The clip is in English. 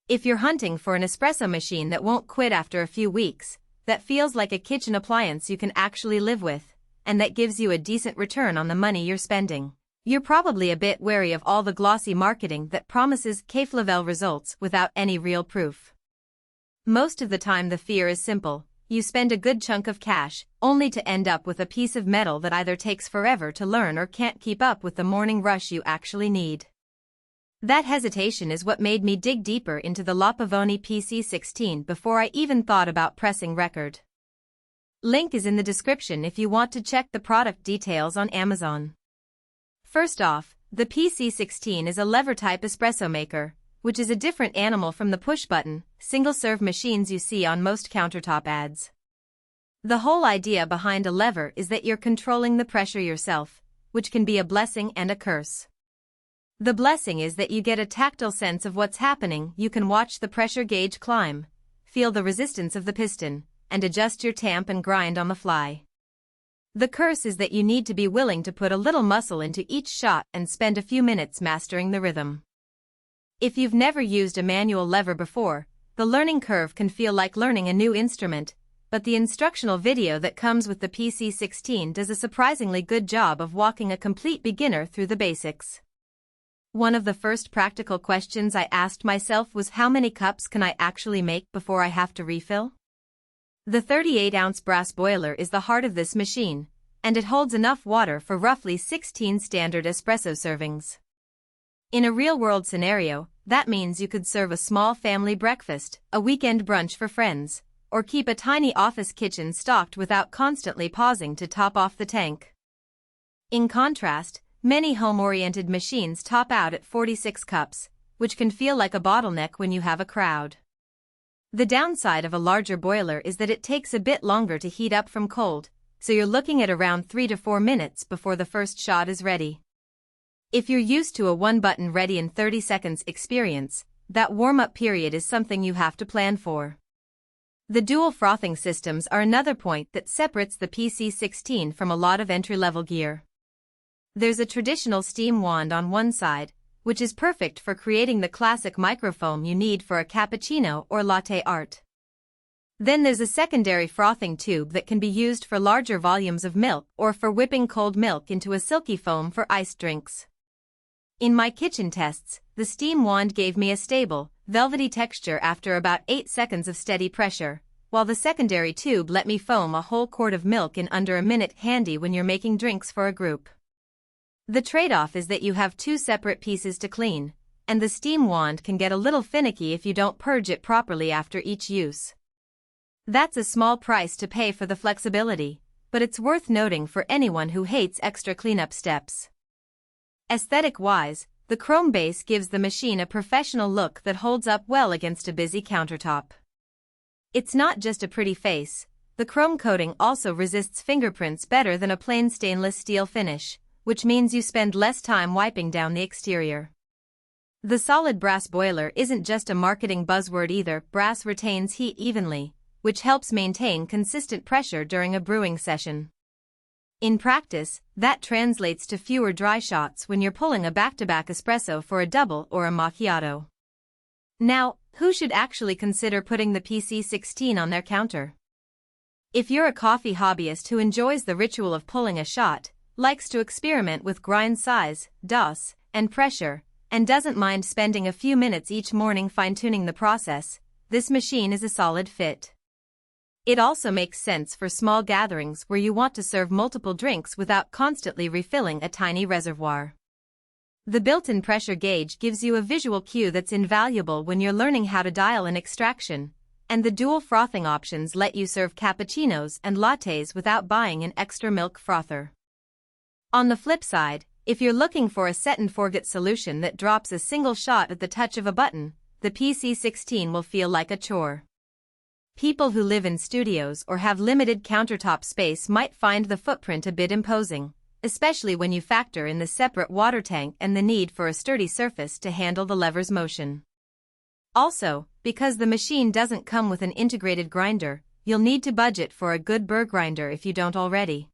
If you're hunting for an espresso machine that won't quit after a few weeks, that feels like a kitchen appliance you can actually live with, and that gives you a decent return on the money you're spending, you're probably a bit wary of all the glossy marketing that promises café-level results without any real proof. Most of the time the fear is simple: you spend a good chunk of cash, only to end up with a piece of metal that either takes forever to learn or can't keep up with the morning rush you actually need. That hesitation is what made me dig deeper into the Pavoni PC16 before I even thought about pressing record. Link is in the description if you want to check the product details on Amazon. First off, the PC16 is a lever-type espresso maker, which is a different animal from the push-button, single-serve machines you see on most countertop ads. The whole idea behind a lever is that you're controlling the pressure yourself, which can be a blessing and a curse. The blessing is that you get a tactile sense of what's happening. You can watch the pressure gauge climb, feel the resistance of the piston, and adjust your tamp and grind on the fly. The curse is that you need to be willing to put a little muscle into each shot and spend a few minutes mastering the rhythm. If you've never used a manual lever before, the learning curve can feel like learning a new instrument, but the instructional video that comes with the PC16 does a surprisingly good job of walking a complete beginner through the basics. One of the first practical questions I asked myself was, how many cups can I actually make before I have to refill? The 38-ounce brass boiler is the heart of this machine, and it holds enough water for roughly 16 standard espresso servings. In a real-world scenario, that means you could serve a small family breakfast, a weekend brunch for friends, or keep a tiny office kitchen stocked without constantly pausing to top off the tank. In contrast, many home-oriented machines top out at 46 cups, which can feel like a bottleneck when you have a crowd. The downside of a larger boiler is that it takes a bit longer to heat up from cold, so you're looking at around 3 to 4 minutes before the first shot is ready. If you're used to a one-button ready in 30 seconds experience, that warm-up period is something you have to plan for. The dual frothing systems are another point that separates the PC16 from a lot of entry-level gear. There's a traditional steam wand on one side, which is perfect for creating the classic microfoam you need for a cappuccino or latte art. Then there's a secondary frothing tube that can be used for larger volumes of milk or for whipping cold milk into a silky foam for iced drinks. In my kitchen tests, the steam wand gave me a stable, velvety texture after about 8 seconds of steady pressure, while the secondary tube let me foam a whole quart of milk in under a minute, handy when you're making drinks for a group. The trade-off is that you have 2 separate pieces to clean, and the steam wand can get a little finicky if you don't purge it properly after each use. That's a small price to pay for the flexibility, but it's worth noting for anyone who hates extra cleanup steps. Aesthetic-wise, the chrome base gives the machine a professional look that holds up well against a busy countertop. It's not just a pretty face, the chrome coating also resists fingerprints better than a plain stainless steel finish, which means you spend less time wiping down the exterior. The solid brass boiler isn't just a marketing buzzword either. Brass retains heat evenly, which helps maintain consistent pressure during a brewing session. In practice, that translates to fewer dry shots when you're pulling a back-to-back espresso for a double or a macchiato. Now, who should actually consider putting the PC16 on their counter? If you're a coffee hobbyist who enjoys the ritual of pulling a shot, likes to experiment with grind size, dose, and pressure, and doesn't mind spending a few minutes each morning fine-tuning the process, this machine is a solid fit. It also makes sense for small gatherings where you want to serve multiple drinks without constantly refilling a tiny reservoir. The built-in pressure gauge gives you a visual cue that's invaluable when you're learning how to dial in extraction, and the dual frothing options let you serve cappuccinos and lattes without buying an extra milk frother. On the flip side, if you're looking for a set-and-forget solution that drops a single shot at the touch of a button, the PC16 will feel like a chore. People who live in studios or have limited countertop space might find the footprint a bit imposing, especially when you factor in the separate water tank and the need for a sturdy surface to handle the lever's motion. Also, because the machine doesn't come with an integrated grinder, you'll need to budget for a good burr grinder if you don't already.